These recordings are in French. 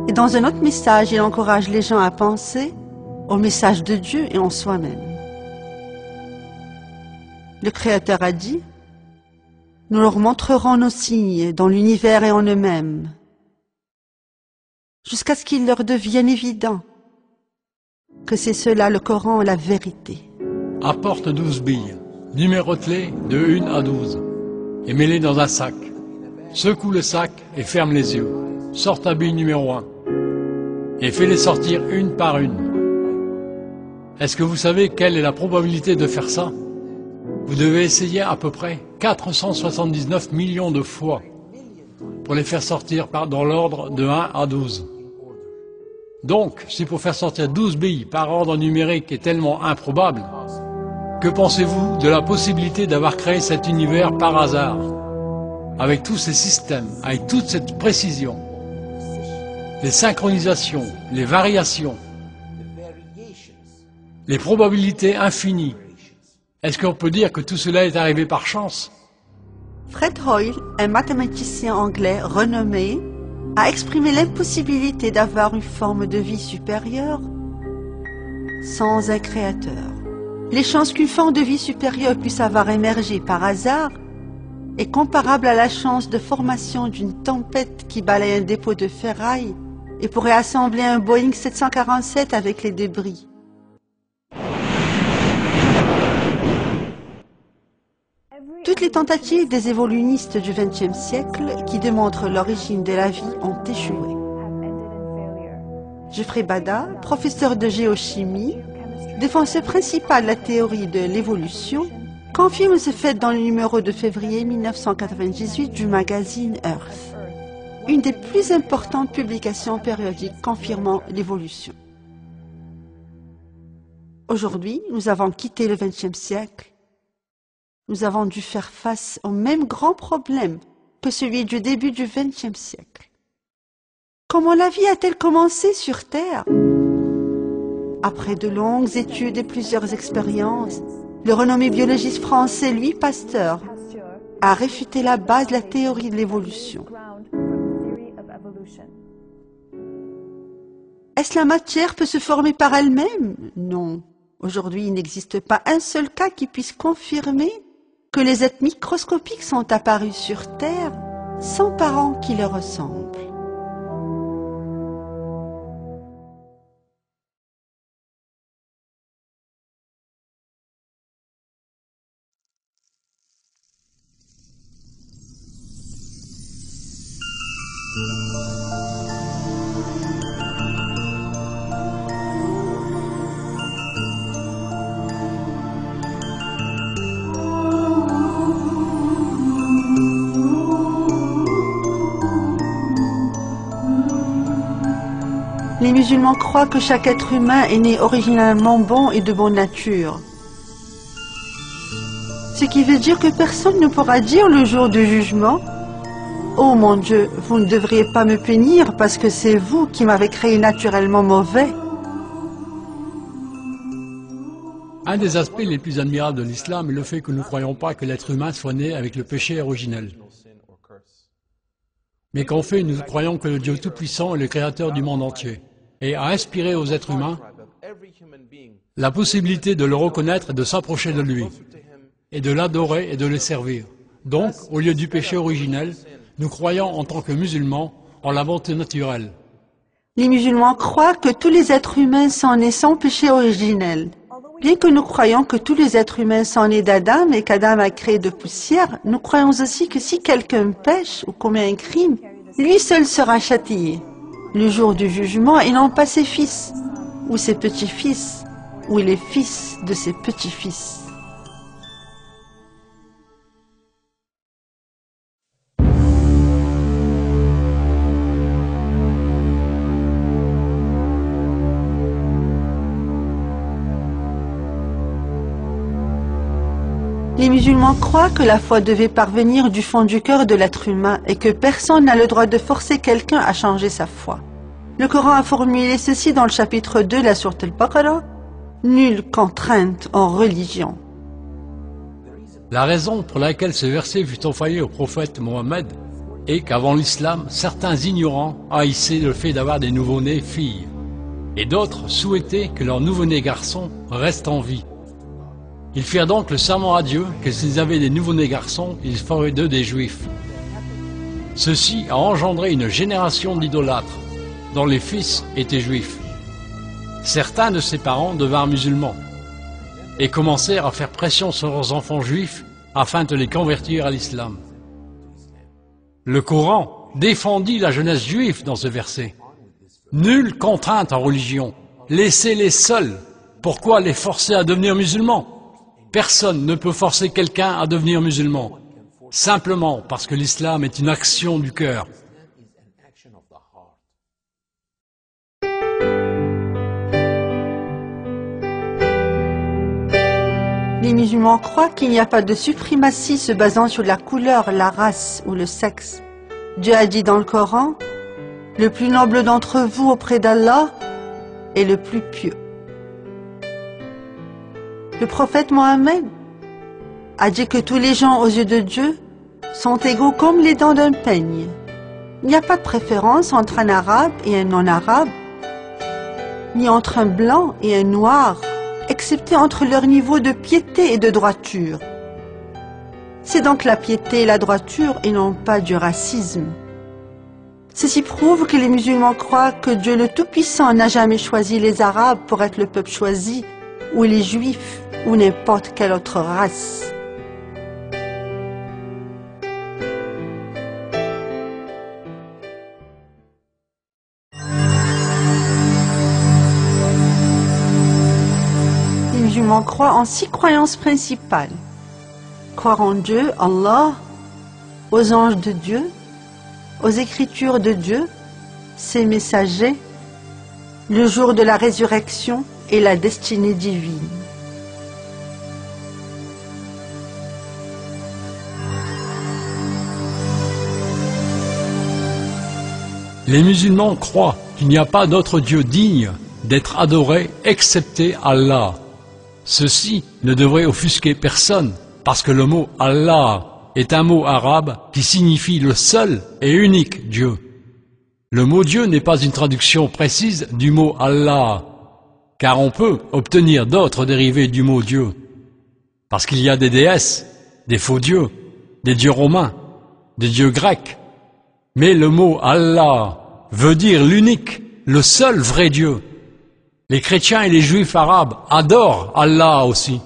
Et dans un autre message, il encourage les gens à penser au message de Dieu et en soi-même. Le Créateur a dit, « Nous leur montrerons nos signes dans l'univers et en eux-mêmes, jusqu'à ce qu'il leur devienne évident que c'est cela le Coran, la vérité. » Apporte 12 billes, numérote-les de 1 à 12, et mets-les dans un sac. Secoue le sac et ferme les yeux. Sors ta bille numéro 1, et fais-les sortir une par une. Est-ce que vous savez quelle est la probabilité de faire ça? Vous devez essayer à peu près 479 millions de fois pour les faire sortir dans l'ordre de 1 à 12. Donc, si pour faire sortir 12 billes par ordre numérique est tellement improbable, que pensez-vous de la possibilité d'avoir créé cet univers par hasard, avec tous ces systèmes, avec toute cette précision, les synchronisations, les variations, les probabilités infinies? Est-ce qu'on peut dire que tout cela est arrivé par chance? Fred Hoyle, un mathématicien anglais renommé, a exprimé l'impossibilité d'avoir une forme de vie supérieure sans un créateur. Les chances qu'une forme de vie supérieure puisse avoir émergé par hasard est comparable à la chance de formation d'une tempête qui balaye un dépôt de ferraille et pourrait assembler un Boeing 747 avec les débris. Toutes les tentatives des évolutionnistes du XXe siècle qui démontrent l'origine de la vie ont échoué. Geoffrey Bada, professeur de géochimie, défenseur principal de la théorie de l'évolution, confirme ce fait dans le numéro de février 1998 du magazine Earth, une des plus importantes publications périodiques confirmant l'évolution. Aujourd'hui, nous avons quitté le XXe siècle. Nous avons dû faire face au même grand problème que celui du début du XXe siècle. Comment la vie a-t-elle commencé sur Terre? Après de longues études et plusieurs expériences, le renommé biologiste français Louis Pasteur a réfuté la base de la théorie de l'évolution. Est-ce la matière peut se former par elle-même? Non. Aujourd'hui, il n'existe pas un seul cas qui puisse confirmer que les êtres microscopiques sont apparus sur Terre sans parents qui leur ressemblent. Les musulmans croient que chaque être humain est né originalement bon et de bonne nature. Ce qui veut dire que personne ne pourra dire le jour du jugement « Oh mon Dieu, vous ne devriez pas me punir parce que c'est vous qui m'avez créé naturellement mauvais. » Un des aspects les plus admirables de l'islam est le fait que nous ne croyons pas que l'être humain soit né avec le péché originel. Mais qu'en fait, nous croyons que le Dieu Tout-Puissant est le créateur du monde entier et a inspiré aux êtres humains la possibilité de le reconnaître et de s'approcher de lui, et de l'adorer et de le servir. Donc, au lieu du péché originel, nous croyons en tant que musulmans en la bonté naturelle. Les musulmans croient que tous les êtres humains sont nés sans péché originel. Bien que nous croyons que tous les êtres humains sont nés d'Adam et qu'Adam a créé de poussière, nous croyons aussi que si quelqu'un pêche ou commet un crime, lui seul sera châtié le jour du jugement et non pas ses fils, ou ses petits-fils, ou les fils de ses petits-fils. Les musulmans croient que la foi devait parvenir du fond du cœur de l'être humain et que personne n'a le droit de forcer quelqu'un à changer sa foi. Le Coran a formulé ceci dans le chapitre 2 de la sourate Al-Baqarah, « Nulle contrainte en religion ». La raison pour laquelle ce verset fut envoyé au prophète Mohammed est qu'avant l'islam, certains ignorants haïssaient le fait d'avoir des nouveau-nés filles, et d'autres souhaitaient que leurs nouveau-nés garçons restent en vie. Ils firent donc le serment à Dieu que s'ils avaient des nouveau-nés garçons, ils feraient d'eux des juifs. Ceci a engendré une génération d'idolâtres, dont les fils étaient juifs. Certains de ces parents devinrent musulmans, et commencèrent à faire pression sur leurs enfants juifs afin de les convertir à l'islam. Le Coran défendit la jeunesse juive dans ce verset. Nulle contrainte en religion, laissez-les seuls. Pourquoi les forcer à devenir musulmans? Personne ne peut forcer quelqu'un à devenir musulman, simplement parce que l'islam est une action du cœur. Les musulmans croient qu'il n'y a pas de suprématie se basant sur la couleur, la race ou le sexe. Dieu a dit dans le Coran, « Le plus noble d'entre vous auprès d'Allah est le plus pieux. » Le prophète Mohammed a dit que tous les gens aux yeux de Dieu sont égaux comme les dents d'un peigne. Il n'y a pas de préférence entre un arabe et un non-arabe, ni entre un blanc et un noir, excepté entre leur niveau de piété et de droiture. C'est donc la piété et la droiture et non pas du racisme. Ceci prouve que les musulmans croient que Dieu le Tout-Puissant n'a jamais choisi les Arabes pour être le peuple choisi, ou les Juifs, ou n'importe quelle autre race. Les musulmans croient en 6 croyances principales. Croire en Dieu, Allah, aux anges de Dieu, aux écritures de Dieu, ses messagers, le jour de la résurrection et la destinée divine. Les musulmans croient qu'il n'y a pas d'autre Dieu digne d'être adoré excepté Allah. Ceci ne devrait offusquer personne, parce que le mot Allah est un mot arabe qui signifie le seul et unique Dieu. Le mot Dieu n'est pas une traduction précise du mot Allah, car on peut obtenir d'autres dérivés du mot Dieu, parce qu'il y a des déesses, des faux dieux, des dieux romains, des dieux grecs. Mais le mot Allah veut dire l'unique, le seul vrai Dieu. Les chrétiens et les juifs arabes adorent Allah aussi.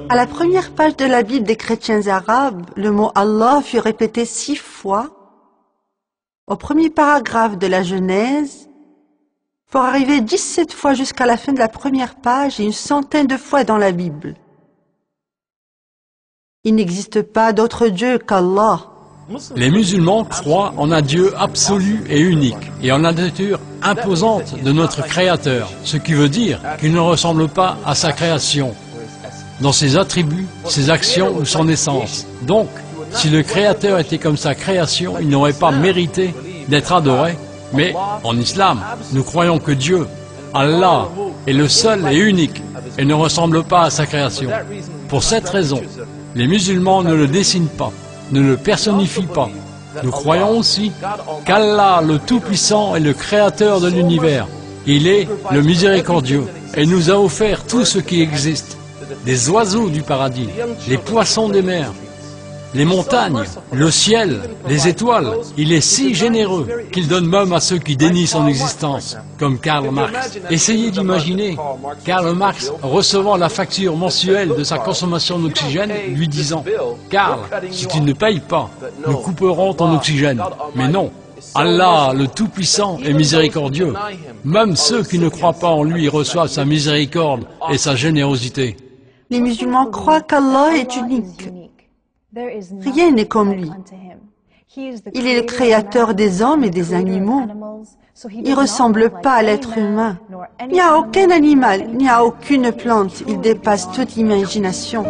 À la première page de la Bible des chrétiens arabes, le mot Allah fut répété 6 fois au premier paragraphe de la Genèse, pour arriver 17 fois jusqu'à la fin de la première page et une centaine de fois dans la Bible. Il n'existe pas d'autre Dieu qu'Allah. Les musulmans croient en un Dieu absolu et unique, et en la nature imposante de notre Créateur, ce qui veut dire qu'il ne ressemble pas à sa création, dans ses attributs, ses actions ou son essence. Donc, si le Créateur était comme sa création, il n'aurait pas mérité d'être adoré. Mais en islam, nous croyons que Dieu, Allah, est le seul et unique et ne ressemble pas à sa création. Pour cette raison, les musulmans ne le dessinent pas, ne le personnifient pas. Nous croyons aussi qu'Allah, le Tout-Puissant, est le Créateur de l'univers. Il est le miséricordieux et nous a offert tout ce qui existe. Les oiseaux du paradis, les poissons des mers, les montagnes, le ciel, les étoiles. Il est si généreux qu'il donne même à ceux qui dénient son existence, comme Karl Marx. Essayez d'imaginer Karl Marx recevant la facture mensuelle de sa consommation d'oxygène, lui disant « Karl, si tu ne payes pas, nous couperons ton oxygène. » Mais non, Allah, le Tout-Puissant, est miséricordieux. Même ceux qui ne croient pas en lui reçoivent sa miséricorde et sa générosité. Les musulmans croient qu'Allah est unique. Rien n'est comme lui. Il est le créateur des hommes et des animaux. Il ne ressemble pas à l'être humain. Il n'y a aucun animal, il n'y a aucune plante. Il dépasse toute imagination.